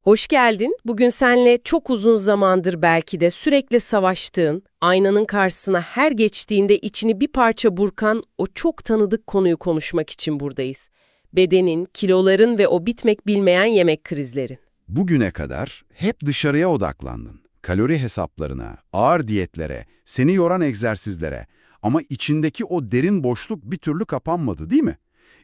Hoş geldin. Bugün seninle çok uzun zamandır belki de sürekli savaştığın, aynanın karşısına her geçtiğinde içini bir parça burkan o çok tanıdık konuyu konuşmak için buradayız. Bedenin, kiloların ve o bitmek bilmeyen yemek krizlerin. Bugüne kadar hep dışarıya odaklandın. Kalori hesaplarına, ağır diyetlere, seni yoran egzersizlere ama içindeki o derin boşluk bir türlü kapanmadı, değil mi?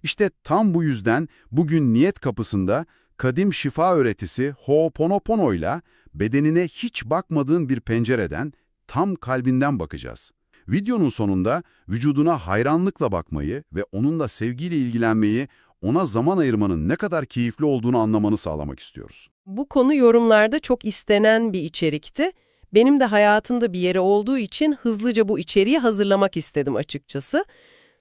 İşte tam bu yüzden bugün niyet kapısında kadim şifa öğretisi Ho'oponopono'yla bedenine hiç bakmadığın bir pencereden, tam kalbinden bakacağız. Videonun sonunda vücuduna hayranlıkla bakmayı ve onunla sevgiyle ilgilenmeyi, ona zaman ayırmanın ne kadar keyifli olduğunu anlamanı sağlamak istiyoruz. Bu konu yorumlarda çok istenen bir içerikti. Benim de hayatımda bir yeri olduğu için hızlıca bu içeriği hazırlamak istedim açıkçası.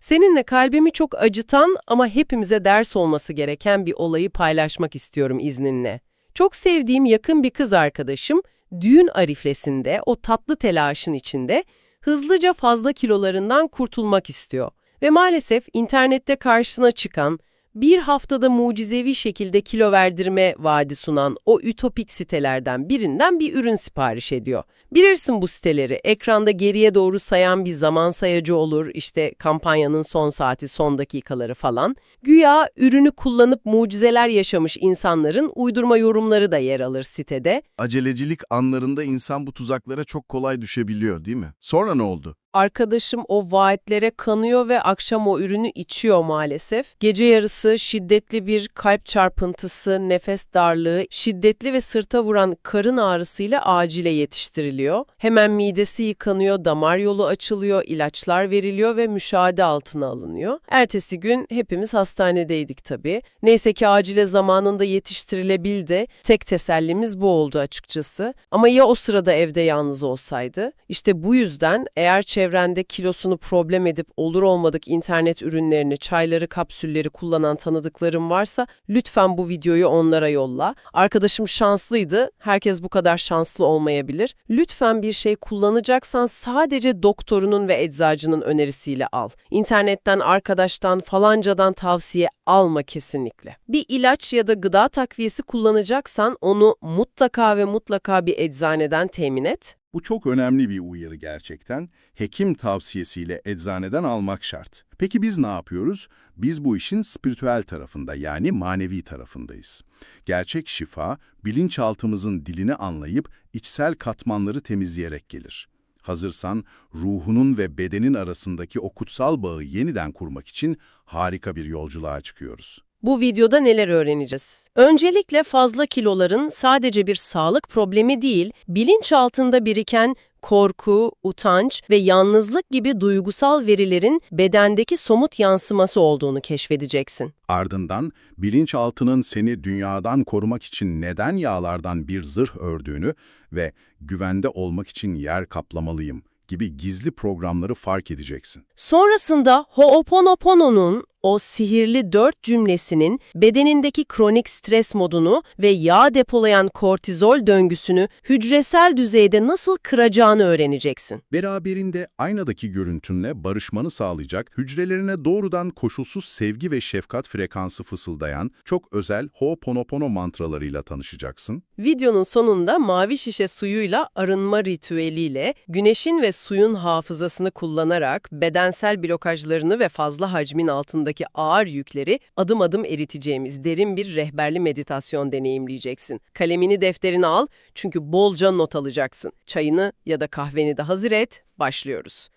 Seninle kalbimi çok acıtan ama hepimize ders olması gereken bir olayı paylaşmak istiyorum izninle. Çok sevdiğim yakın bir kız arkadaşım, düğün arifesinde, o tatlı telaşın içinde hızlıca fazla kilolarından kurtulmak istiyor. Ve maalesef internette karşısına çıkan, bir haftada mucizevi şekilde kilo verdirme vaadi sunan o ütopik sitelerden birinden bir ürün sipariş ediyor. Bilirsin bu siteleri, ekranda geriye doğru sayan bir zaman sayacı olur, işte kampanyanın son saati, son dakikaları falan. Güya ürünü kullanıp mucizeler yaşamış insanların uydurma yorumları da yer alır sitede. Acelecilik anlarında insan bu tuzaklara çok kolay düşebiliyor, değil mi? Sonra ne oldu? Arkadaşım o vaatlere kanıyor ve akşam o ürünü içiyor maalesef. Gece yarısı şiddetli bir kalp çarpıntısı, nefes darlığı, şiddetli ve sırta vuran karın ağrısıyla acile yetiştiriliyor. Hemen midesi yıkanıyor, damar yolu açılıyor, ilaçlar veriliyor ve müşahede altına alınıyor. Ertesi gün hepimiz hastanedeydik tabii. Neyse ki acile zamanında yetiştirilebildi. Tek tesellimiz bu oldu açıkçası. Ama ya o sırada evde yalnız olsaydı? İşte bu yüzden eğer çevrende kilosunu problem edip olur olmadık internet ürünlerini, çayları, kapsülleri kullanan tanıdıklarım varsa lütfen bu videoyu onlara yolla. Arkadaşım şanslıydı, herkes bu kadar şanslı olmayabilir. Lütfen bir şey kullanacaksan sadece doktorunun ve eczacının önerisiyle al. İnternetten, arkadaştan, falancadan tavsiye alma kesinlikle. Bir ilaç ya da gıda takviyesi kullanacaksan onu mutlaka ve mutlaka bir eczaneden temin et. Bu çok önemli bir uyarı gerçekten. Hekim tavsiyesiyle eczaneden almak şart. Peki biz ne yapıyoruz? Biz bu işin spiritüel tarafında, yani manevi tarafındayız. Gerçek şifa, bilinçaltımızın dilini anlayıp içsel katmanları temizleyerek gelir. Hazırsan, ruhunun ve bedenin arasındaki o kutsal bağı yeniden kurmak için harika bir yolculuğa çıkıyoruz. Bu videoda neler öğreneceğiz? Öncelikle fazla kiloların sadece bir sağlık problemi değil, bilinçaltında biriken korku, utanç ve yalnızlık gibi duygusal verilerin bedendeki somut yansıması olduğunu keşfedeceksin. Ardından bilinçaltının seni dünyadan korumak için neden yağlardan bir zırh ördüğünü ve güvende olmak için yer kaplamalıyım gibi gizli programları fark edeceksin. Sonrasında Ho'oponopono'nun o sihirli 4 cümlesinin bedenindeki kronik stres modunu ve yağ depolayan kortizol döngüsünü hücresel düzeyde nasıl kıracağını öğreneceksin. Beraberinde aynadaki görüntünle barışmanı sağlayacak, hücrelerine doğrudan koşulsuz sevgi ve şefkat frekansı fısıldayan çok özel Ho'oponopono mantralarıyla tanışacaksın. Videonun sonunda mavi şişe suyuyla arınma ritüeliyle güneşin ve suyun hafızasını kullanarak bedensel blokajlarını ve fazla hacmin altındaki ağır yükleri adım adım eriteceğimiz derin bir rehberli meditasyon deneyimleyeceksin. Kalemini, defterini al çünkü bolca not alacaksın. Çayını ya da kahveni de hazır et, başlıyoruz.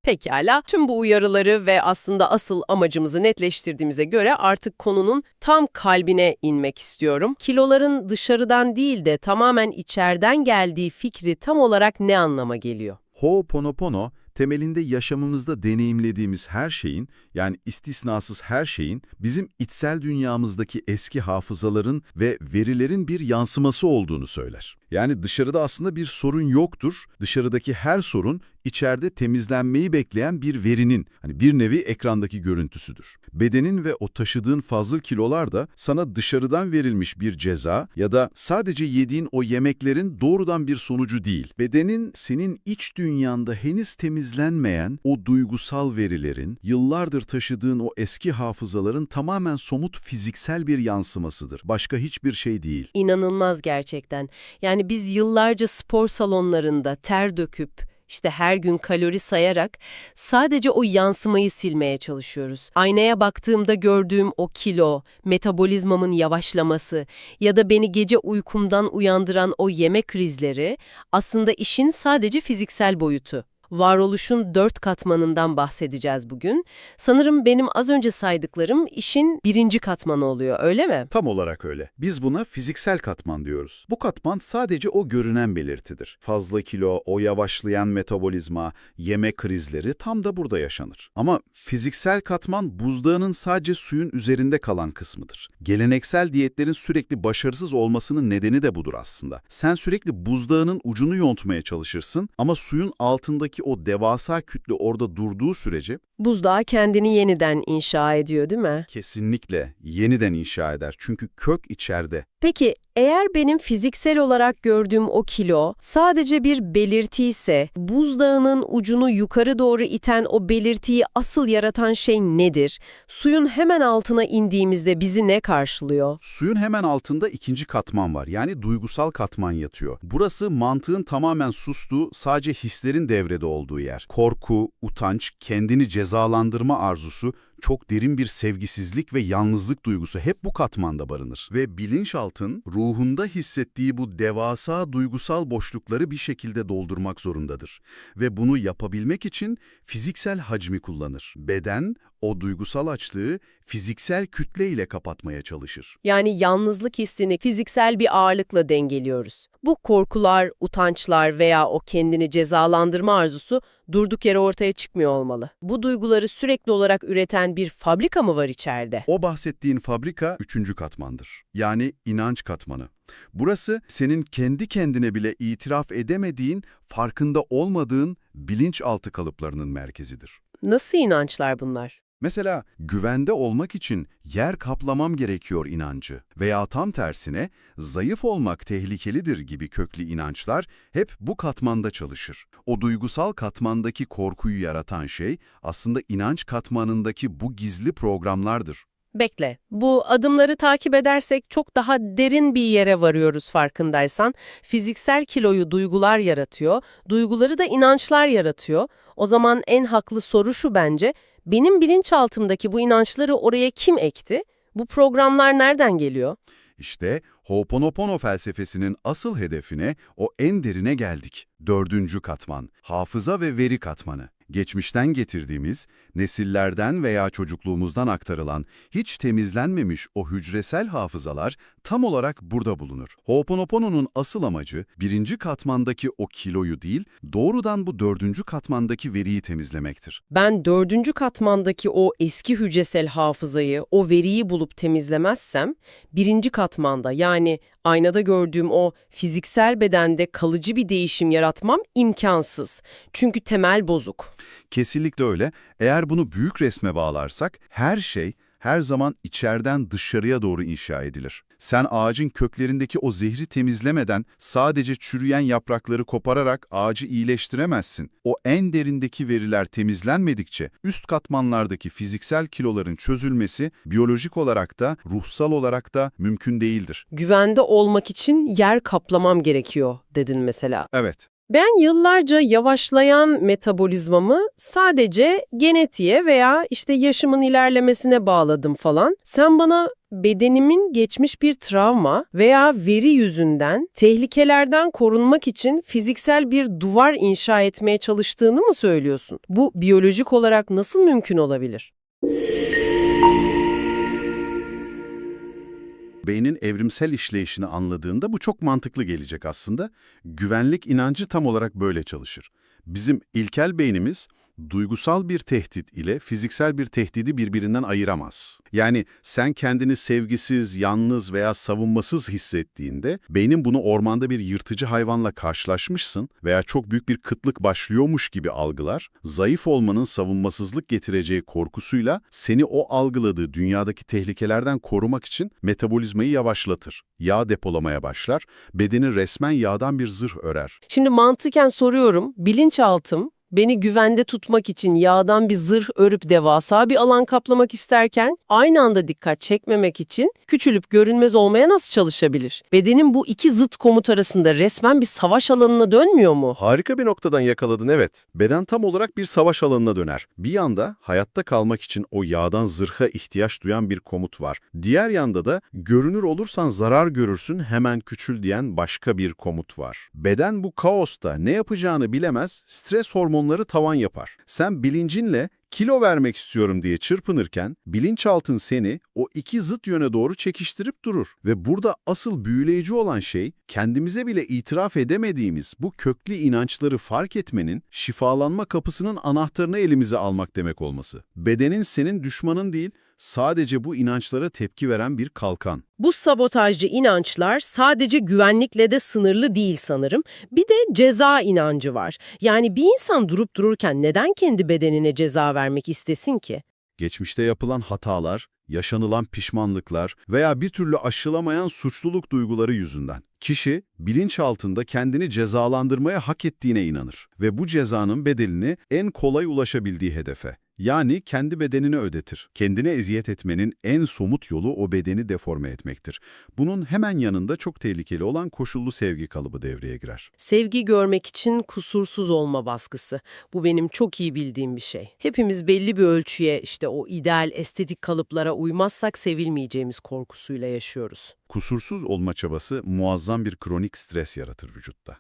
Pekala, tüm bu uyarıları ve aslında asıl amacımızı netleştirdiğimize göre artık konunun tam kalbine inmek istiyorum. Kiloların dışarıdan değil de tamamen içeriden geldiği fikri tam olarak ne anlama geliyor? Ho'oponopono, temelinde yaşamımızda deneyimlediğimiz her şeyin, yani istisnasız her şeyin, bizim içsel dünyamızdaki eski hafızaların ve verilerin bir yansıması olduğunu söyler. Yani dışarıda aslında bir sorun yoktur. Dışarıdaki her sorun içeride temizlenmeyi bekleyen bir verinin, hani bir nevi ekrandaki görüntüsüdür. Bedenin ve o taşıdığın fazla kilolar da sana dışarıdan verilmiş bir ceza ya da sadece yediğin o yemeklerin doğrudan bir sonucu değil. Bedenin senin iç dünyanda henüz temizlenmeyen o duygusal verilerin, yıllardır taşıdığın o eski hafızaların tamamen somut fiziksel bir yansımasıdır. Başka hiçbir şey değil. İnanılmaz gerçekten. Yani biz yıllarca spor salonlarında ter döküp, İşte her gün kalori sayarak sadece o yansımayı silmeye çalışıyoruz. Aynaya baktığımda gördüğüm o kilo, metabolizmamın yavaşlaması ya da beni gece uykumdan uyandıran o yeme krizleri aslında işin sadece fiziksel boyutu. Varoluşun 4 katmanından bahsedeceğiz bugün. Sanırım benim az önce saydıklarım işin birinci katmanı oluyor, öyle mi? Tam olarak öyle. Biz buna fiziksel katman diyoruz. Bu katman sadece o görünen belirtidir. Fazla kilo, o yavaşlayan metabolizma, yeme krizleri tam da burada yaşanır. Ama fiziksel katman buzdağının sadece suyun üzerinde kalan kısmıdır. Geleneksel diyetlerin sürekli başarısız olmasının nedeni de budur aslında. Sen sürekli buzdağının ucunu yontmaya çalışırsın ama suyun altındaki o devasa kütle orada durduğu sürece Buzdağı kendini yeniden inşa ediyor, değil mi? kesinlikle yeniden inşa eder. Çünkü kök içeride. Peki eğer benim fiziksel olarak gördüğüm o kilo sadece bir belirti ise, buzdağının ucunu yukarı doğru iten o belirtiyi asıl yaratan şey nedir? Suyun hemen altına indiğimizde bizi ne karşılıyor? Suyun hemen altında ikinci katman var. Yani duygusal katman yatıyor. Burası mantığın tamamen sustuğu, sadece hislerin devrede olduğu yer. Korku, utanç, kendini cezalandırma arzusu, çok derin bir sevgisizlik ve yalnızlık duygusu hep bu katmanda barınır. Ve bilinçaltın ruhunda hissettiği bu devasa duygusal boşlukları bir şekilde doldurmak zorundadır. Ve bunu yapabilmek için fiziksel hacmi kullanır. Beden o duygusal açlığı fiziksel kütle ile kapatmaya çalışır. Yani yalnızlık hissini fiziksel bir ağırlıkla dengeliyoruz. Bu korkular, utançlar veya o kendini cezalandırma arzusu durduk yere ortaya çıkmıyor olmalı. Bu duyguları sürekli olarak üreten bir fabrika mı var içeride? O bahsettiğin fabrika üçüncü katmandır. Yani inanç katmanı. Burası senin kendi kendine bile itiraf edemediğin, farkında olmadığın bilinçaltı kalıplarının merkezidir. Nasıl inançlar bunlar? Mesela güvende olmak için yer kaplamam gerekiyor inancı veya tam tersine zayıf olmak tehlikelidir gibi köklü inançlar hep bu katmanda çalışır. O duygusal katmandaki korkuyu yaratan şey aslında inanç katmanındaki bu gizli programlardır. Bekle, bu adımları takip edersek çok daha derin bir yere varıyoruz farkındaysan. Fiziksel kiloyu duygular yaratıyor, duyguları da inançlar yaratıyor. O zaman en haklı soru şu bence, benim bilinçaltımdaki bu inançları oraya kim ekti? Bu programlar nereden geliyor? İşte Ho'oponopono felsefesinin asıl hedefine, o en derine geldik. Dördüncü katman, hafıza ve veri katmanı. Geçmişten getirdiğimiz, nesillerden veya çocukluğumuzdan aktarılan, hiç temizlenmemiş o hücresel hafızalar tam olarak burada bulunur. Ho'oponopono'nun asıl amacı, birinci katmandaki o kiloyu değil, doğrudan bu dördüncü katmandaki veriyi temizlemektir. Ben dördüncü katmandaki o eski hücresel hafızayı, o veriyi bulup temizlemezsem, birinci katmanda yani aynada gördüğüm o fiziksel bedende kalıcı bir değişim yaratmam imkansız. Çünkü temel bozuk. Kesinlikle öyle. Eğer bunu büyük resme bağlarsak, her şey her zaman içeriden dışarıya doğru inşa edilir. Sen ağacın köklerindeki o zehri temizlemeden sadece çürüyen yaprakları kopararak ağacı iyileştiremezsin. O en derindeki veriler temizlenmedikçe üst katmanlardaki fiziksel kiloların çözülmesi biyolojik olarak da ruhsal olarak da mümkün değildir. Güvende olmak için yer kaplamam gerekiyor dedin mesela. Evet. Ben yıllarca yavaşlayan metabolizmamı sadece genetiğe veya işte yaşımın ilerlemesine bağladım falan. Sen bana bedenimin geçmiş bir travma veya veri yüzünden tehlikelerden korunmak için fiziksel bir duvar inşa etmeye çalıştığını mı söylüyorsun? Bu biyolojik olarak nasıl mümkün olabilir? Beynin evrimsel işleyişini anladığında bu çok mantıklı gelecek aslında. Güvenlik inancı tam olarak böyle çalışır. Bizim ilkel beynimiz Duygusal bir tehdit ile fiziksel bir tehdidi birbirinden ayıramaz. Yani sen kendini sevgisiz, yalnız veya savunmasız hissettiğinde beynin bunu ormanda bir yırtıcı hayvanla karşılaşmışsın veya çok büyük bir kıtlık başlıyormuş gibi algılar, zayıf olmanın savunmasızlık getireceği korkusuyla seni o algıladığı dünyadaki tehlikelerden korumak için metabolizmayı yavaşlatır. Yağ depolamaya başlar, bedeni resmen yağdan bir zırh örer. Şimdi mantıken soruyorum, bilinçaltım beni güvende tutmak için yağdan bir zırh örüp devasa bir alan kaplamak isterken aynı anda dikkat çekmemek için küçülüp görünmez olmaya nasıl çalışabilir? Bedenin bu iki zıt komut arasında resmen bir savaş alanına dönmüyor mu? Harika bir noktadan yakaladın, evet. Beden tam olarak bir savaş alanına döner. Bir yanda hayatta kalmak için o yağdan zırha ihtiyaç duyan bir komut var. Diğer yanda da görünür olursan zarar görürsün, hemen küçül diyen başka bir komut var. Beden bu kaosta ne yapacağını bilemez, stres hormonları tavan yapar. Sen bilincinle kilo vermek istiyorum diye çırpınırken bilinçaltın seni o iki zıt yöne doğru çekiştirip durur. Ve burada asıl büyüleyici olan şey kendimize bile itiraf edemediğimiz bu köklü inançları fark etmenin, şifalanma kapısının anahtarını elimize almak demek olması. Bedenin senin düşmanın değil, sadece bu inançlara tepki veren bir kalkan. Bu sabotajcı inançlar sadece güvenlikle de sınırlı değil sanırım. Bir de ceza inancı var. Yani bir insan durup dururken neden kendi bedenine ceza vermek istesin ki? Geçmişte yapılan hatalar, yaşanılan pişmanlıklar veya bir türlü aşılamayan suçluluk duyguları yüzünden. Kişi bilinçaltında kendini cezalandırmaya hak ettiğine inanır ve bu cezanın bedelini en kolay ulaşabildiği hedefe, yani kendi bedenine ödetir. Kendine eziyet etmenin en somut yolu o bedeni deforme etmektir. Bunun hemen yanında çok tehlikeli olan koşullu sevgi kalıbı devreye girer. Sevgi görmek için kusursuz olma baskısı. Bu benim çok iyi bildiğim bir şey. Hepimiz belli bir ölçüye, işte o ideal estetik kalıplara uymazsak sevilmeyeceğimiz korkusuyla yaşıyoruz. Kusursuz olma çabası muazzam bir kronik stres yaratır vücutta.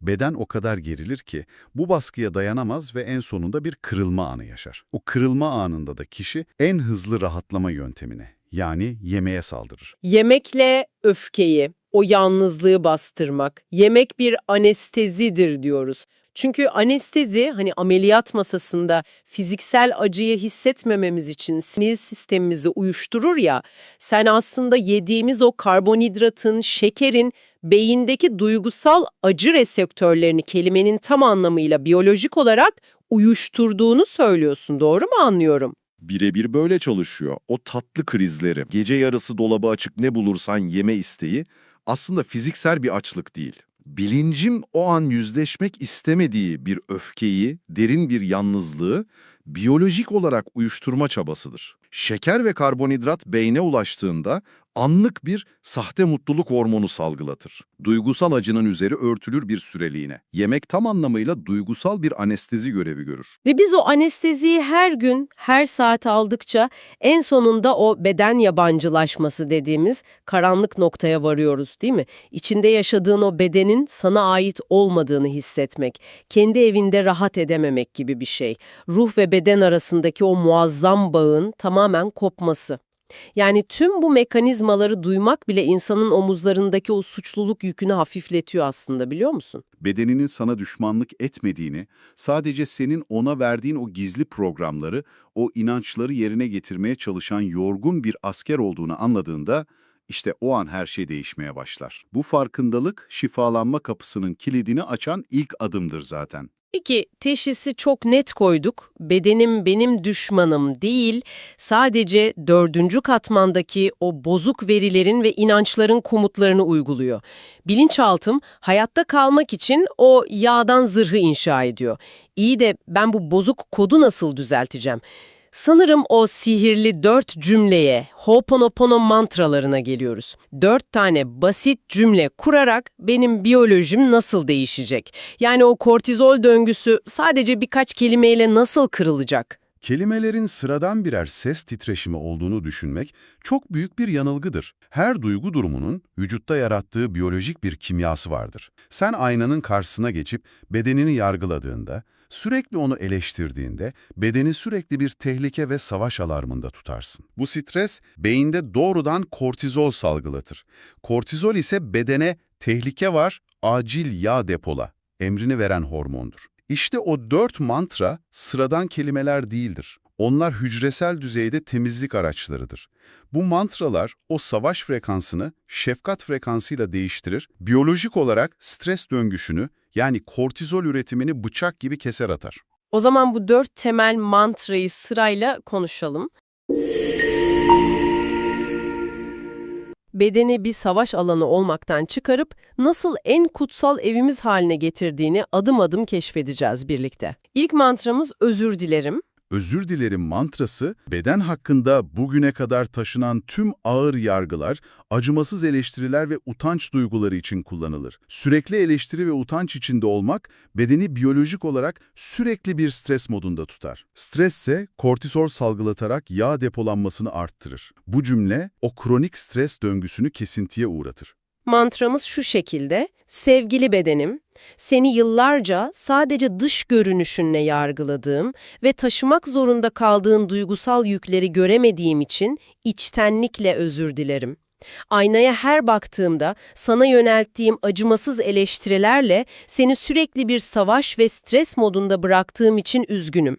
Beden o kadar gerilir ki bu baskıya dayanamaz ve en sonunda bir kırılma anı yaşar. O kırılma anında da kişi en hızlı rahatlama yöntemine, yani yemeğe saldırır. Yemekle öfkeyi, o yalnızlığı bastırmak, yemek bir anestezidir diyoruz. Çünkü anestezi hani ameliyat masasında fiziksel acıyı hissetmememiz için sinir sistemimizi uyuşturur ya, sen aslında yediğimiz o karbonhidratın, şekerin beyindeki duygusal acı reseptörlerini kelimenin tam anlamıyla biyolojik olarak uyuşturduğunu söylüyorsun, doğru mu anlıyorum? Birebir böyle çalışıyor. O tatlı krizleri, gece yarısı dolabı açık ne bulursan yeme isteği aslında fiziksel bir açlık değil. Bilincim o an yüzleşmek istemediği bir öfkeyi, derin bir yalnızlığı biyolojik olarak uyuşturma çabasıdır. Şeker ve karbonhidrat beyne ulaştığında anlık bir sahte mutluluk hormonu salgılatır. Duygusal acının üzeri örtülür bir süreliğine. Yemek tam anlamıyla duygusal bir anestezi görevi görür. Ve biz o anesteziyi her gün, her saat aldıkça en sonunda o beden yabancılaşması dediğimiz karanlık noktaya varıyoruz, değil mi? İçinde yaşadığın o bedenin sana ait olmadığını hissetmek, kendi evinde rahat edememek gibi bir şey. Ruh ve beden arasındaki o muazzam bağın tamamen kopması. Yani tüm bu mekanizmaları duymak bile insanın omuzlarındaki o suçluluk yükünü hafifletiyor aslında, biliyor musun? Bedeninin sana düşmanlık etmediğini, sadece senin ona verdiğin o gizli programları, o inançları yerine getirmeye çalışan yorgun bir asker olduğunu anladığında, işte o an her şey değişmeye başlar. Bu farkındalık, şifalanma kapısının kilidini açan ilk adımdır zaten. Peki teşhisi çok net koyduk. Bedenim benim düşmanım değil, sadece 4. katmandaki o bozuk verilerin ve inançların komutlarını uyguluyor. Bilinçaltım hayatta kalmak için o yağdan zırhı inşa ediyor. İyi de ben bu bozuk kodu nasıl düzelteceğim? Sanırım o sihirli 4 cümleye, Ho'oponopono mantralarına geliyoruz. 4 tane basit cümle kurarak benim biyolojim nasıl değişecek? Yani o kortizol döngüsü sadece birkaç kelimeyle nasıl kırılacak? Kelimelerin sıradan birer ses titreşimi olduğunu düşünmek çok büyük bir yanılgıdır. Her duygu durumunun vücutta yarattığı biyolojik bir kimyası vardır. Sen aynanın karşısına geçip bedenini yargıladığında, sürekli onu eleştirdiğinde bedeni sürekli bir tehlike ve savaş alarmında tutarsın. Bu stres beyinde doğrudan kortizol salgılatır. Kortizol ise bedene tehlike var, acil yağ depola emrini veren hormondur. İşte o 4 mantra sıradan kelimeler değildir. Onlar hücresel düzeyde temizlik araçlarıdır. Bu mantralar o savaş frekansını şefkat frekansıyla değiştirir, biyolojik olarak stres döngüsünü yani kortizol üretimini bıçak gibi keser atar. O zaman bu 4 temel mantrayı sırayla konuşalım. Bedeni bir savaş alanı olmaktan çıkarıp nasıl en kutsal evimiz haline getirdiğini adım adım keşfedeceğiz birlikte. İlk mantramız özür dilerim. Özür dilerim mantrası, beden hakkında bugüne kadar taşınan tüm ağır yargılar, acımasız eleştiriler ve utanç duyguları için kullanılır. Sürekli eleştiri ve utanç içinde olmak, bedeni biyolojik olarak sürekli bir stres modunda tutar. Stres ise kortizol salgılatarak yağ depolanmasını arttırır. Bu cümle, o kronik stres döngüsünü kesintiye uğratır. Mantramız şu şekilde: sevgili bedenim, seni yıllarca sadece dış görünüşünle yargıladığım ve taşımak zorunda kaldığın duygusal yükleri göremediğim için içtenlikle özür dilerim. Aynaya her baktığımda sana yönelttiğim acımasız eleştirilerle seni sürekli bir savaş ve stres modunda bıraktığım için üzgünüm.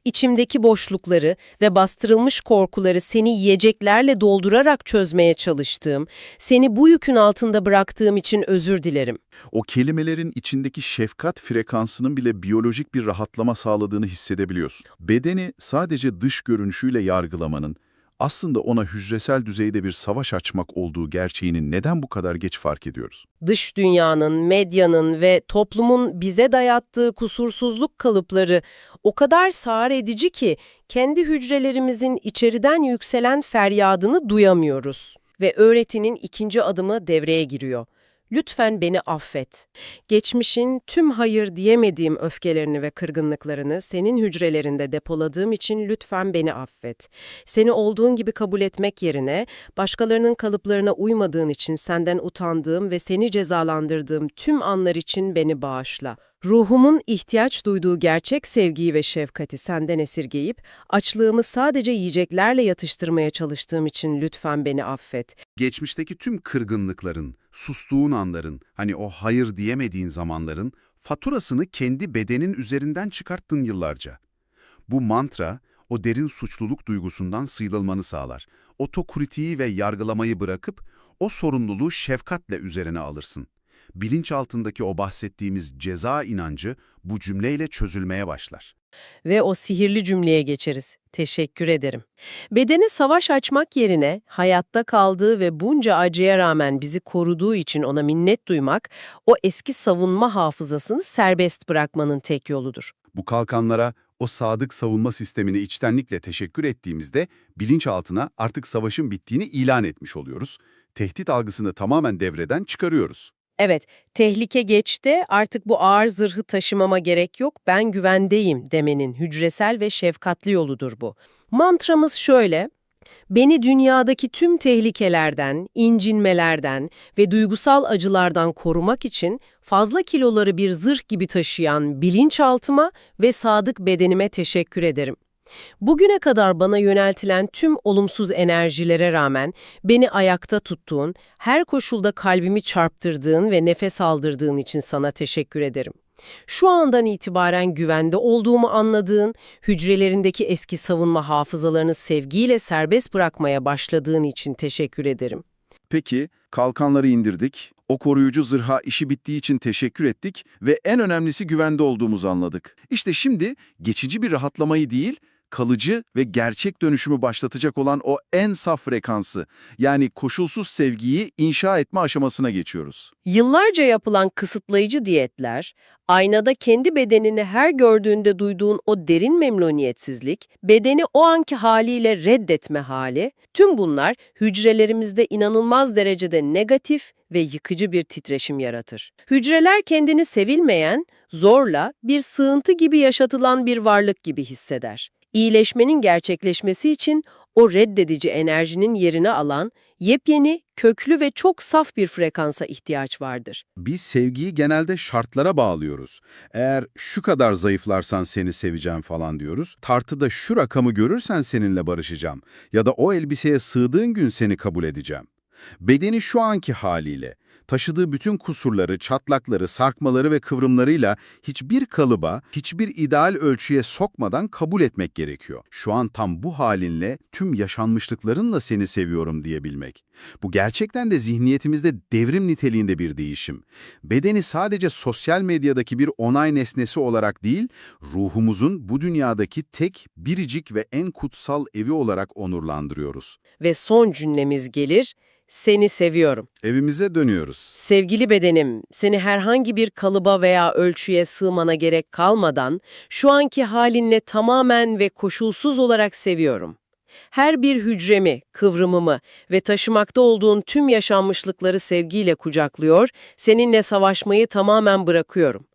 İçimdeki boşlukları ve bastırılmış korkuları seni yiyeceklerle doldurarak çözmeye çalıştığım, seni bu yükün altında bıraktığım için özür dilerim. O kelimelerin içindeki şefkat frekansının bile biyolojik bir rahatlama sağladığını hissedebiliyorsun. Bedeni sadece dış görünüşüyle yargılamanın, aslında ona hücresel düzeyde bir savaş açmak olduğu gerçeğini neden bu kadar geç fark ediyoruz? Dış dünyanın, medyanın ve toplumun bize dayattığı kusursuzluk kalıpları o kadar sağır edici ki kendi hücrelerimizin içeriden yükselen feryadını duyamıyoruz. Ve öğretinin ikinci adımı devreye giriyor. Lütfen beni affet. Geçmişin tüm hayır diyemediğim öfkelerini ve kırgınlıklarını senin hücrelerinde depoladığım için lütfen beni affet. Seni olduğun gibi kabul etmek yerine başkalarının kalıplarına uymadığın için senden utandığım ve seni cezalandırdığım tüm anlar için beni bağışla. Ruhumun ihtiyaç duyduğu gerçek sevgiyi ve şefkati senden esirgeyip, açlığımı sadece yiyeceklerle yatıştırmaya çalıştığım için lütfen beni affet. Geçmişteki tüm kırgınlıkların, sustuğun anların, hani o hayır diyemediğin zamanların faturasını kendi bedenin üzerinden çıkarttın yıllarca. Bu mantra, o derin suçluluk duygusundan sıyrılmanı sağlar. Otokritiği ve yargılamayı bırakıp o sorumluluğu şefkatle üzerine alırsın. Bilinçaltındaki o bahsettiğimiz ceza inancı bu cümleyle çözülmeye başlar. Ve o sihirli cümleye geçeriz. Teşekkür ederim. Bedeni savaş açmak yerine hayatta kaldığı ve bunca acıya rağmen bizi koruduğu için ona minnet duymak, o eski savunma hafızasını serbest bırakmanın tek yoludur. Bu kalkanlara, o sadık savunma sistemine içtenlikle teşekkür ettiğimizde bilinçaltına artık savaşın bittiğini ilan etmiş oluyoruz. Tehdit algısını tamamen devreden çıkarıyoruz. Evet, tehlike geçti, artık bu ağır zırhı taşımama gerek yok, ben güvendeyim demenin hücresel ve şefkatli yoludur bu. Mantramız şöyle: beni dünyadaki tüm tehlikelerden, incinmelerden ve duygusal acılardan korumak için fazla kiloları bir zırh gibi taşıyan bilinçaltıma ve sadık bedenime teşekkür ederim. Bugüne kadar bana yöneltilen tüm olumsuz enerjilere rağmen beni ayakta tuttuğun, her koşulda kalbimi çarptırdığın ve nefes aldırdığın için sana teşekkür ederim. Şu andan itibaren güvende olduğumu anladığın, hücrelerindeki eski savunma hafızalarını sevgiyle serbest bırakmaya başladığın için teşekkür ederim. Peki, kalkanları indirdik, o koruyucu zırha işi bittiği için teşekkür ettik ve en önemlisi güvende olduğumuzu anladık. İşte şimdi geçici bir rahatlamayı değil, kalıcı ve gerçek dönüşümü başlatacak olan o en saf frekansı, yani koşulsuz sevgiyi inşa etme aşamasına geçiyoruz. Yıllarca yapılan kısıtlayıcı diyetler, aynada kendi bedenini her gördüğünde duyduğun o derin memnuniyetsizlik, bedeni o anki haliyle reddetme hali, tüm bunlar hücrelerimizde inanılmaz derecede negatif ve yıkıcı bir titreşim yaratır. Hücreler kendini sevilmeyen, zorla bir sığıntı gibi yaşatılan bir varlık gibi hisseder. İyileşmenin gerçekleşmesi için o reddedici enerjinin yerini alan, yepyeni, köklü ve çok saf bir frekansa ihtiyaç vardır. Biz sevgiyi genelde şartlara bağlıyoruz. Eğer şu kadar zayıflarsan seni seveceğim falan diyoruz. Tartıda şu rakamı görürsen seninle barışacağım. Ya da o elbiseye sığdığın gün seni kabul edeceğim. Bedeni şu anki haliyle, Taşıdığı bütün kusurları, çatlakları, sarkmaları ve kıvrımlarıyla hiçbir kalıba, hiçbir ideal ölçüye sokmadan kabul etmek gerekiyor. Şu an tam bu halinle, tüm yaşanmışlıklarınla seni seviyorum diyebilmek. Bu gerçekten de zihniyetimizde devrim niteliğinde bir değişim. Bedeni sadece sosyal medyadaki bir onay nesnesi olarak değil, ruhumuzun bu dünyadaki tek, biricik ve en kutsal evi olarak onurlandırıyoruz. Ve son cümlemiz gelir, seni seviyorum. Evimize dönüyoruz. Sevgili bedenim, seni herhangi bir kalıba veya ölçüye sığmana gerek kalmadan, şu anki halinle tamamen ve koşulsuz olarak seviyorum. Her bir hücremi, kıvrımımı ve taşımakta olduğun tüm yaşanmışlıkları sevgiyle kucaklıyor, seninle savaşmayı tamamen bırakıyorum.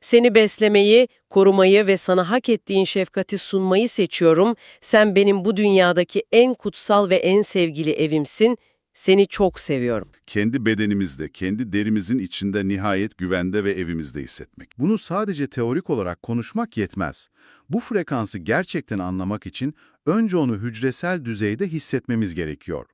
Seni beslemeyi, korumayı ve sana hak ettiğin şefkati sunmayı seçiyorum. Sen benim bu dünyadaki en kutsal ve en sevgili evimsin. Seni çok seviyorum. Kendi bedenimizde, kendi derimizin içinde nihayet güvende ve evimizde hissetmek. Bunu sadece teorik olarak konuşmak yetmez. Bu frekansı gerçekten anlamak için önce onu hücresel düzeyde hissetmemiz gerekiyor.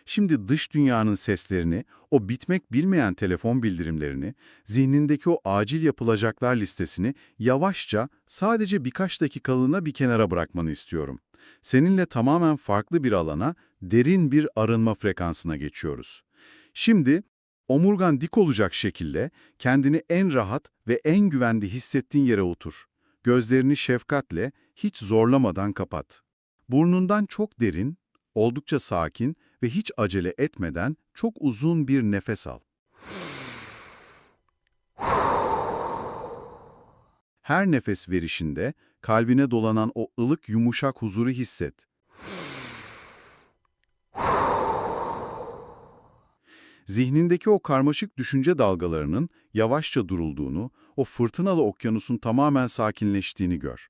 Şimdi dış dünyanın seslerini, o bitmek bilmeyen telefon bildirimlerini, zihnindeki o acil yapılacaklar listesini yavaşça sadece birkaç dakikalığına bir kenara bırakmanı istiyorum. Seninle tamamen farklı bir alana, derin bir arınma frekansına geçiyoruz. Şimdi omurgan dik olacak şekilde kendini en rahat ve en güvende hissettiğin yere otur. Gözlerini şefkatle, hiç zorlamadan kapat. Burnundan çok derin, oldukça sakin ve hiç acele etmeden çok uzun bir nefes al. Her nefes verişinde kalbine dolanan o ılık yumuşak huzuru hisset. Zihnindeki o karmaşık düşünce dalgalarının yavaşça durulduğunu, o fırtınalı okyanusun tamamen sakinleştiğini gör.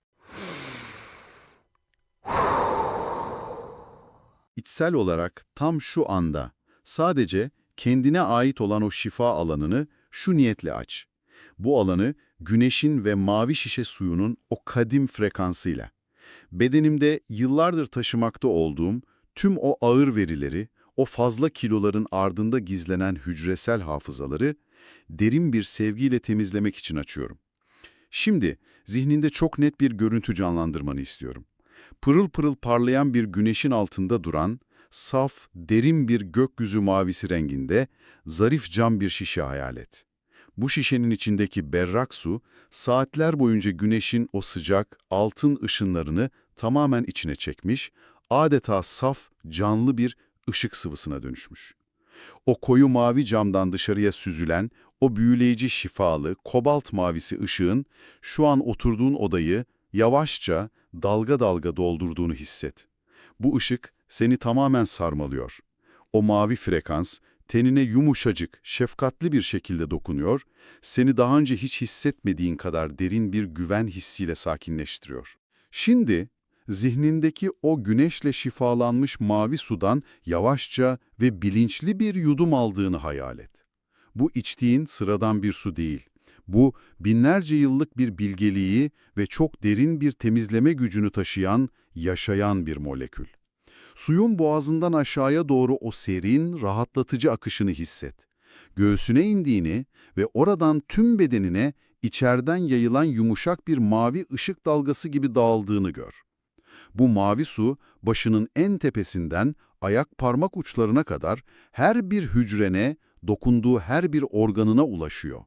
İçsel olarak tam şu anda sadece kendine ait olan o şifa alanını şu niyetle aç. Bu alanı güneşin ve mavi şişe suyunun o kadim frekansıyla. Bedenimde yıllardır taşımakta olduğum tüm o ağır verileri, o fazla kiloların ardında gizlenen hücresel hafızaları derin bir sevgiyle temizlemek için açıyorum. Şimdi zihninde çok net bir görüntü canlandırmanı istiyorum. Pırıl pırıl parlayan bir güneşin altında duran, saf, derin bir gökyüzü mavisi renginde, zarif cam bir şişe hayal et. Bu şişenin içindeki berrak su, saatler boyunca güneşin o sıcak, altın ışınlarını tamamen içine çekmiş, adeta saf, canlı bir ışık sıvısına dönüşmüş. O koyu mavi camdan dışarıya süzülen, o büyüleyici şifalı, kobalt mavisi ışığın şu an oturduğun odayı yavaşça, dalga dalga doldurduğunu hisset. Bu ışık seni tamamen sarmalıyor. O mavi frekans tenine yumuşacık, şefkatli bir şekilde dokunuyor, seni daha önce hiç hissetmediğin kadar derin bir güven hissiyle sakinleştiriyor. Şimdi zihnindeki o güneşle şifalanmış mavi sudan yavaşça ve bilinçli bir yudum aldığını hayal et. Bu içtiğin sıradan bir su değil. Bu, binlerce yıllık bir bilgeliği ve çok derin bir temizleme gücünü taşıyan, yaşayan bir molekül. Suyun boğazından aşağıya doğru o serin, rahatlatıcı akışını hisset. Göğsüne indiğini ve oradan tüm bedenine içeriden yayılan yumuşak bir mavi ışık dalgası gibi dağıldığını gör. Bu mavi su, başının en tepesinden ayak parmak uçlarına kadar her bir hücrene, dokunduğu her bir organına ulaşıyor.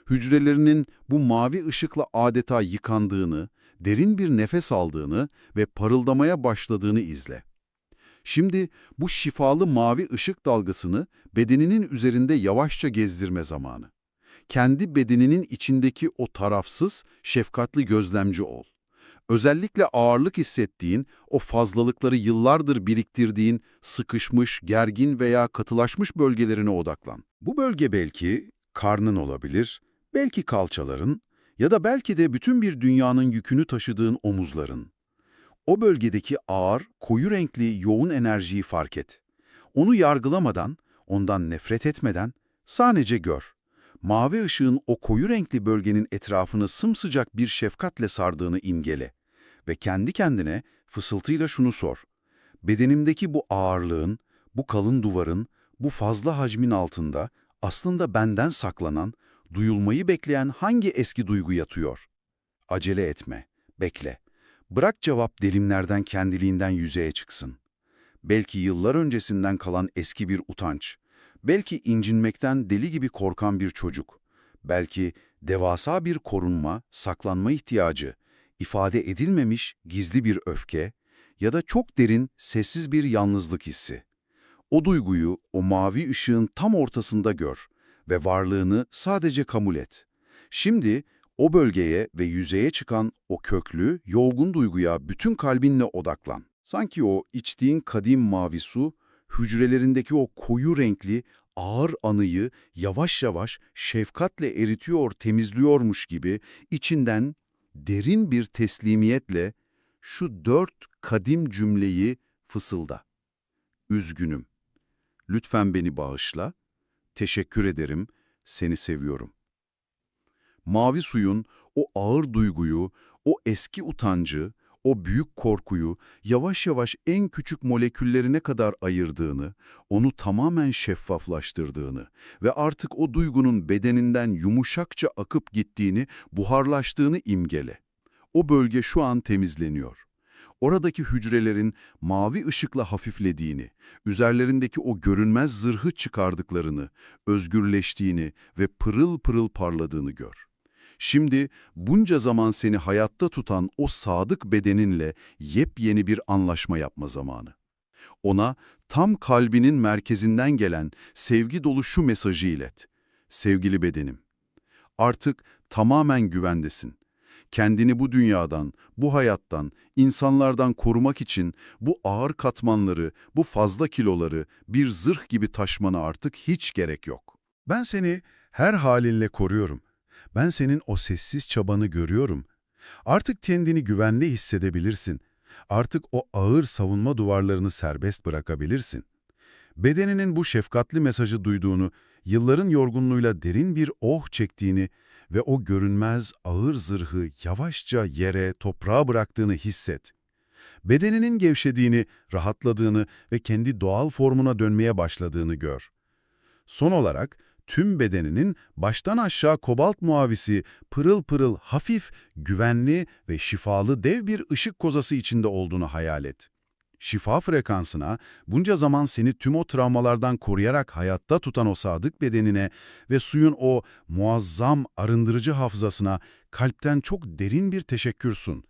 Hücrelerinin bu mavi ışıkla adeta yıkandığını, derin bir nefes aldığını ve parıldamaya başladığını izle. Şimdi bu şifalı mavi ışık dalgasını bedeninin üzerinde yavaşça gezdirme zamanı. Kendi bedeninin içindeki o tarafsız, şefkatli gözlemci ol. Özellikle ağırlık hissettiğin, o fazlalıkları yıllardır biriktirdiğin, sıkışmış, gergin veya katılaşmış bölgelerine odaklan. Bu bölge belki karnın olabilir, belki kalçaların ya da belki de bütün bir dünyanın yükünü taşıdığın omuzların. O bölgedeki ağır, koyu renkli, yoğun enerjiyi fark et. Onu yargılamadan, ondan nefret etmeden sadece gör. Mavi ışığın o koyu renkli bölgenin etrafını sımsıcak bir şefkatle sardığını imgele. Ve kendi kendine fısıltıyla şunu sor. Bedenimdeki bu ağırlığın, bu kalın duvarın, bu fazla hacmin altında aslında benden saklanan, duyulmayı bekleyen hangi eski duygu yatıyor? Acele etme, bekle. Bırak cevap delimlerden kendiliğinden yüzeye çıksın. Belki yıllar öncesinden kalan eski bir utanç, belki incinmekten deli gibi korkan bir çocuk, belki devasa bir korunma, saklanma ihtiyacı, ifade edilmemiş gizli bir öfke ya da çok derin, sessiz bir yalnızlık hissi. O duyguyu o mavi ışığın tam ortasında gör ve varlığını sadece kabul et. Şimdi o bölgeye ve yüzeye çıkan o köklü, yorgun duyguya bütün kalbinle odaklan. Sanki o içtiğin kadim mavi su, hücrelerindeki o koyu renkli, ağır anıyı yavaş yavaş şefkatle eritiyor, temizliyormuş gibi içinden derin bir teslimiyetle şu 4 kadim cümleyi fısılda. Üzgünüm. Lütfen beni bağışla. Teşekkür ederim. Seni seviyorum. Mavi suyun o ağır duyguyu, o eski utancı, o büyük korkuyu yavaş yavaş en küçük moleküllerine kadar ayırdığını, onu tamamen şeffaflaştırdığını ve artık o duygunun bedeninden yumuşakça akıp gittiğini, buharlaştığını imgele. O bölge şu an temizleniyor. Oradaki hücrelerin mavi ışıkla hafiflediğini, üzerlerindeki o görünmez zırhı çıkardıklarını, özgürleştiğini ve pırıl pırıl parladığını gör. Şimdi bunca zaman seni hayatta tutan o sadık bedeninle yepyeni bir anlaşma yapma zamanı. Ona tam kalbinin merkezinden gelen sevgi dolu şu mesajı ilet. Sevgili bedenim, artık tamamen güvendesin. Kendini bu dünyadan, bu hayattan, insanlardan korumak için bu ağır katmanları, bu fazla kiloları bir zırh gibi taşımana artık hiç gerek yok. Ben seni her halinle koruyorum. Ben senin o sessiz çabanı görüyorum. Artık kendini güvende hissedebilirsin. Artık o ağır savunma duvarlarını serbest bırakabilirsin. Bedeninin bu şefkatli mesajı duyduğunu, yılların yorgunluğuyla derin bir oh çektiğini ve o görünmez ağır zırhı yavaşça yere, toprağa bıraktığını hisset. Bedeninin gevşediğini, rahatladığını ve kendi doğal formuna dönmeye başladığını gör. Son olarak, tüm bedeninin baştan aşağı kobalt mavisi, pırıl pırıl, hafif, güvenli ve şifalı dev bir ışık kozası içinde olduğunu hayal et. Şifa frekansına, bunca zaman seni tüm o travmalardan koruyarak hayatta tutan o sadık bedenine ve suyun o muazzam arındırıcı hafızasına kalpten çok derin bir teşekkür sun.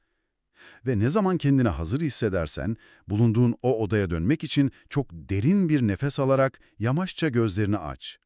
Ve ne zaman kendini hazır hissedersen, bulunduğun o odaya dönmek için çok derin bir nefes alarak yavaşça gözlerini aç.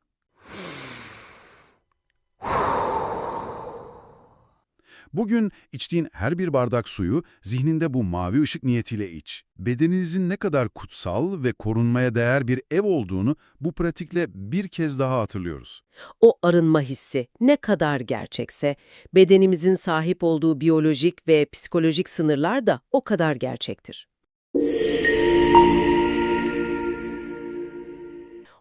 Bugün içtiğin her bir bardak suyu zihninde bu mavi ışık niyetiyle iç. Bedeninizin ne kadar kutsal ve korunmaya değer bir ev olduğunu bu pratikle bir kez daha hatırlıyoruz. O arınma hissi ne kadar gerçekse, bedenimizin sahip olduğu biyolojik ve psikolojik sınırlar da o kadar gerçektir.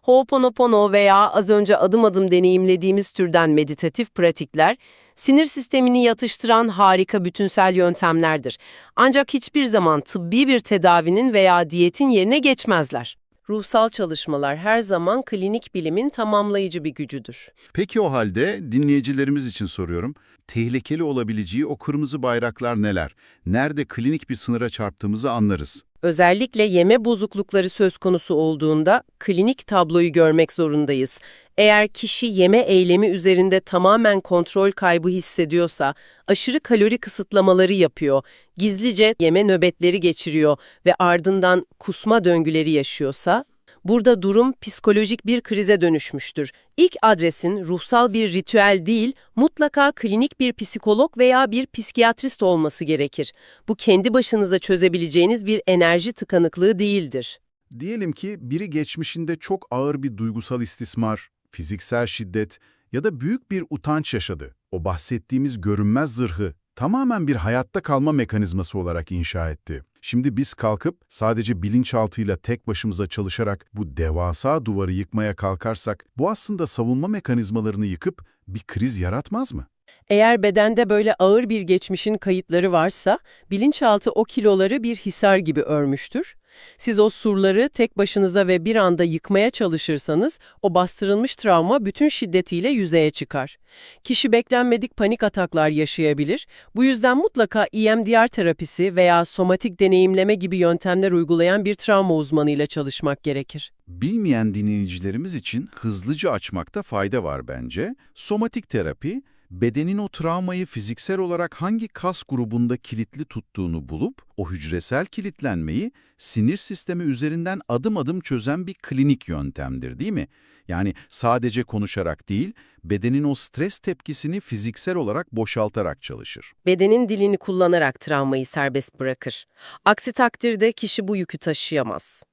Ho'oponopono veya az önce adım adım deneyimlediğimiz türden meditatif pratikler, sinir sistemini yatıştıran harika bütünsel yöntemlerdir. Ancak hiçbir zaman tıbbi bir tedavinin veya diyetin yerine geçmezler. Ruhsal çalışmalar her zaman klinik bilimin tamamlayıcı bir gücüdür. Peki o halde dinleyicilerimiz için soruyorum. Tehlikeli olabileceği o kırmızı bayraklar neler? Nerede klinik bir sınıra çarptığımızı anlarız. Özellikle yeme bozuklukları söz konusu olduğunda klinik tabloyu görmek zorundayız. Eğer kişi yeme eylemi üzerinde tamamen kontrol kaybı hissediyorsa, aşırı kalori kısıtlamaları yapıyor, gizlice yeme nöbetleri geçiriyor ve ardından kusma döngüleri yaşıyorsa, burada durum psikolojik bir krize dönüşmüştür. İlk adresin ruhsal bir ritüel değil, mutlaka klinik bir psikolog veya bir psikiyatrist olması gerekir. Bu kendi başınıza çözebileceğiniz bir enerji tıkanıklığı değildir. Diyelim ki biri geçmişinde çok ağır bir duygusal istismar, fiziksel şiddet ya da büyük bir utanç yaşadı. O bahsettiğimiz görünmez zırhı tamamen bir hayatta kalma mekanizması olarak inşa etti. Şimdi biz kalkıp sadece bilinçaltıyla tek başımıza çalışarak bu devasa duvarı yıkmaya kalkarsak, bu aslında savunma mekanizmalarını yıkıp bir kriz yaratmaz mı? Eğer bedende böyle ağır bir geçmişin kayıtları varsa, bilinçaltı o kiloları bir hisar gibi örmüştür. Siz o surları tek başınıza ve bir anda yıkmaya çalışırsanız, o bastırılmış travma bütün şiddetiyle yüzeye çıkar. Kişi beklenmedik panik ataklar yaşayabilir. Bu yüzden mutlaka EMDR terapisi veya somatik deneyimleme gibi yöntemler uygulayan bir travma uzmanıyla çalışmak gerekir. Bilmeyen dinleyicilerimiz için hızlıca açmakta fayda var bence. Somatik terapi, bedenin o travmayı fiziksel olarak hangi kas grubunda kilitli tuttuğunu bulup, o hücresel kilitlenmeyi sinir sistemi üzerinden adım adım çözen bir klinik yöntemdir, değil mi? Yani sadece konuşarak değil, bedenin o stres tepkisini fiziksel olarak boşaltarak çalışır. Bedenin dilini kullanarak travmayı serbest bırakır. Aksi takdirde kişi bu yükü taşıyamaz.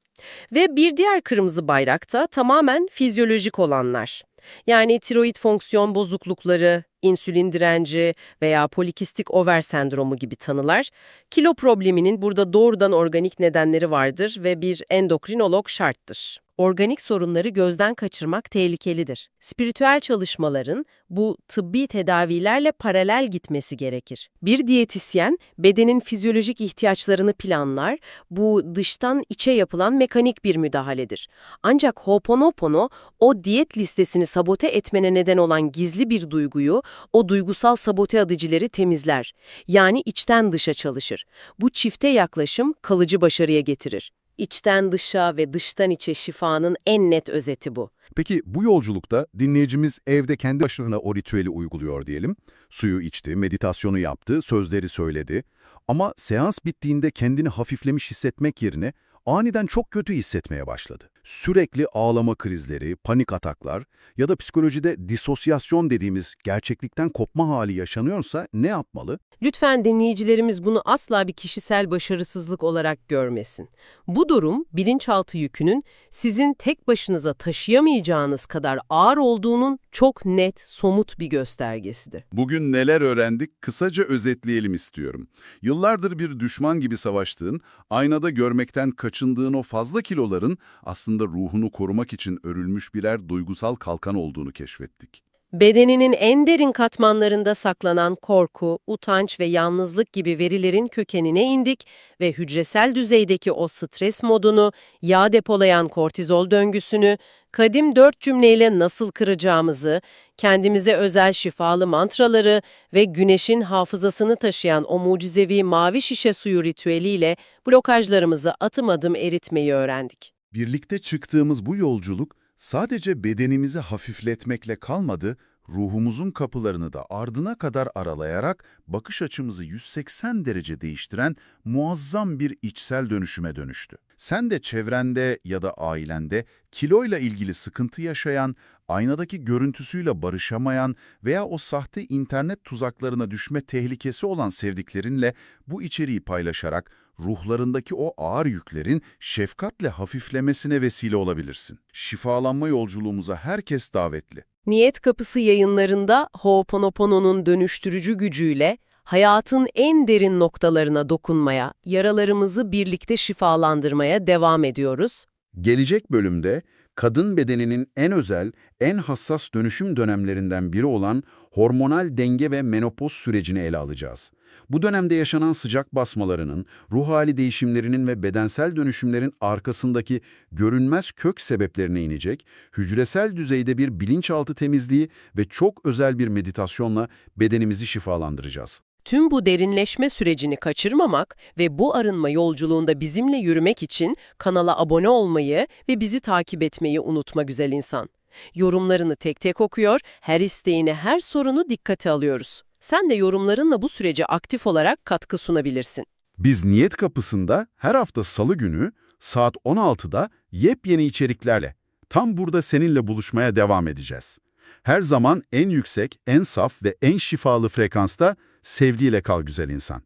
Ve bir diğer kırmızı bayrak da tamamen fizyolojik olanlar. Yani tiroid fonksiyon bozuklukları, insülin direnci veya polikistik over sendromu gibi tanılar, kilo probleminin burada doğrudan organik nedenleri vardır ve bir endokrinolog şarttır. Organik sorunları gözden kaçırmak tehlikelidir. Spiritüel çalışmaların bu tıbbi tedavilerle paralel gitmesi gerekir. Bir diyetisyen bedenin fizyolojik ihtiyaçlarını planlar, bu dıştan içe yapılan mekanik bir müdahaledir. Ancak Ho'oponopono o diyet listesini sabote etmene neden olan gizli bir duyguyu, o duygusal sabote edicileri temizler. Yani içten dışa çalışır. Bu çifte yaklaşım kalıcı başarıya getirir. İçten dışa ve dıştan içe şifanın en net özeti bu. Peki bu yolculukta dinleyicimiz evde kendi başına o ritüeli uyguluyor diyelim. Suyu içti, meditasyonu yaptı, sözleri söyledi. Ama seans bittiğinde kendini hafiflemiş hissetmek yerine aniden çok kötü hissetmeye başladı. Sürekli ağlama krizleri, panik ataklar ya da psikolojide disosyasyon dediğimiz gerçeklikten kopma hali yaşanıyorsa ne yapmalı? Lütfen dinleyicilerimiz bunu asla bir kişisel başarısızlık olarak görmesin. Bu durum, bilinçaltı yükünün sizin tek başınıza taşıyamayacağınız kadar ağır olduğunun çok net, somut bir göstergesidir. Bugün neler öğrendik kısaca özetleyelim istiyorum. Yıllardır bir düşman gibi savaştığın, aynada görmekten kaçındığın o fazla kiloların aslında ruhunu korumak için örülmüş birer duygusal kalkan olduğunu keşfettik. Bedeninin en derin katmanlarında saklanan korku, utanç ve yalnızlık gibi verilerin kökenine indik ve hücresel düzeydeki o stres modunu, yağ depolayan kortizol döngüsünü, kadim 4 cümleyle nasıl kıracağımızı, kendimize özel şifalı mantraları ve güneşin hafızasını taşıyan o mucizevi mavi şişe suyu ritüeliyle blokajlarımızı adım adım eritmeyi öğrendik. Birlikte çıktığımız bu yolculuk sadece bedenimizi hafifletmekle kalmadı, ruhumuzun kapılarını da ardına kadar aralayarak bakış açımızı 180 derece değiştiren muazzam bir içsel dönüşüme dönüştü. Sen de çevrende ya da ailende kiloyla ilgili sıkıntı yaşayan, aynadaki görüntüsüyle barışamayan veya o sahte internet tuzaklarına düşme tehlikesi olan sevdiklerinle bu içeriği paylaşarak ruhlarındaki o ağır yüklerin şefkatle hafiflemesine vesile olabilirsin. Şifalanma yolculuğumuza herkes davetli. Niyet Kapısı yayınlarında Ho'oponopono'nun dönüştürücü gücüyle hayatın en derin noktalarına dokunmaya, yaralarımızı birlikte şifalandırmaya devam ediyoruz. Gelecek bölümde kadın bedeninin en özel, en hassas dönüşüm dönemlerinden biri olan hormonal denge ve menopoz sürecini ele alacağız. Bu dönemde yaşanan sıcak basmalarının, ruh hali değişimlerinin ve bedensel dönüşümlerin arkasındaki görünmez kök sebeplerine inecek, hücresel düzeyde bir bilinçaltı temizliği ve çok özel bir meditasyonla bedenimizi şifalandıracağız. Tüm bu derinleşme sürecini kaçırmamak ve bu arınma yolculuğunda bizimle yürümek için kanala abone olmayı ve bizi takip etmeyi unutma güzel insan. Yorumlarını tek tek okuyor, her isteğini, her sorunu dikkate alıyoruz. Sen de yorumlarınla bu sürece aktif olarak katkı sunabilirsin. Biz Niyet Kapısı'nda her hafta Salı günü saat 16'da yepyeni içeriklerle tam burada seninle buluşmaya devam edeceğiz. Her zaman en yüksek, en saf ve en şifalı frekansta sevgiyle kal güzel insan.